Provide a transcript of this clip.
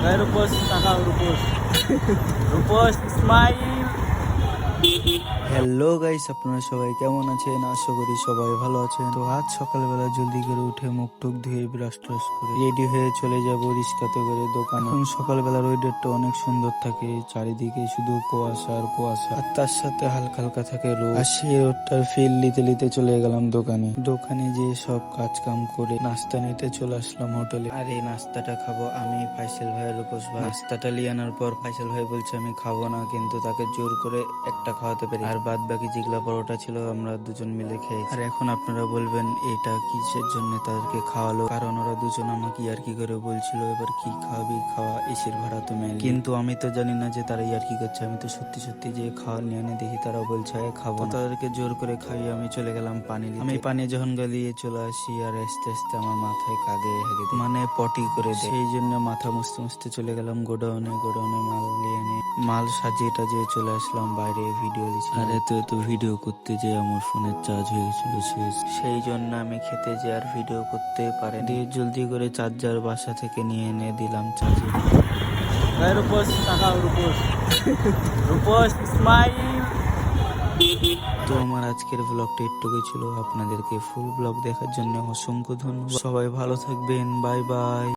রূপস টাকা রূপস রূপস smile. Hello guys, আপনারা সবাই কেমন আছেন? আশা করি সবাই ভালো আছেন। তো আজ সকালবেলা জলদি করে উঠে মুখ টুক ধুয়ে ব্রাশ ট্রাশ করে রেডি হয়ে চলে যাব রিক্সাতে করে দোকানে। এখন সকালবেলার ওয়েদারটা অনেক সুন্দর থাকে, চারিদিকে শুধু কুয়াশা আর কুয়াশা, আর তার সাথে হালকা হালকা থাকে রোদ। আর সেই রোদটার ফিল নিতে নিতে চলে গেলাম দোকানে যেয়ে সব কাজ কাম করে নাস্তা নিতে চলে আসলাম হোটেলে। আর এই নাস্তাটা খাবো আমি, ফাইসাল ভাই, রূপস ভাই। নাস্তাটা লিয়ে আনার পর ফাইসাল ভাই বলছে আমি খাবো না, কিন্তু তাকে জোর করে একটা খাওয়াতে পারি। আর বাদ বাকি যেগুলা পরোটা ছিল আমরা দুজন মিলে খেয়েছি। আর এখন আপনারা বলবেন এটা কিসের জন্য তাদেরকে খাওয়ালো, কারণ ওরা দুজন আমাকে ইয়ার্কি করে বলছিল এবার কি খাওয়াবি, খাওয়া এসির ভাড়া তো মেল। কিন্তু আমি তো জানি না যে তারা ইয়ার্কি করছে, আমি তো সত্যি সত্যি যে খাওয়ার নিয়ে আনে দেখি তারা বলছে খাবো না। তাদেরকে জোর করে খাইয়ে আমি চলে গেলাম পানি নিতে। আমি পানি যখন গলিয়ে চলে আসি আর আস্তে আস্তে আমার মাথায় কাঁদে মানে পটি করে দেয়। সেই জন্য মাথা মুছতে মুছতে চলে গেলাম গোডাউনে মাল নিয়ে এনে মাল সাজিয়ে টাজিয়ে চলে আসলাম বাইরে ভিডিও দিচ্ছি। আর এত ভিডিও করতে যে আমার ফোনের চার্জ হয়ে গেছিল শেষ, সেই জন্য আমি খেতে যে আর ভিডিও করতে পারি দিয়ে জলদি করে চার্জার বাসা থেকে নিয়ে এনে দিলাম চার্জে। রূপস টাকা রূপস রূপস স্মাইল। তো আমার আজকের ব্লগটা একটুকুই ছিল, আপনাদেরকে ফুল ব্লগ দেখার জন্য অসংখ্য ধন্যবাদ। সবাই ভালো থাকবেন, বাই বাই।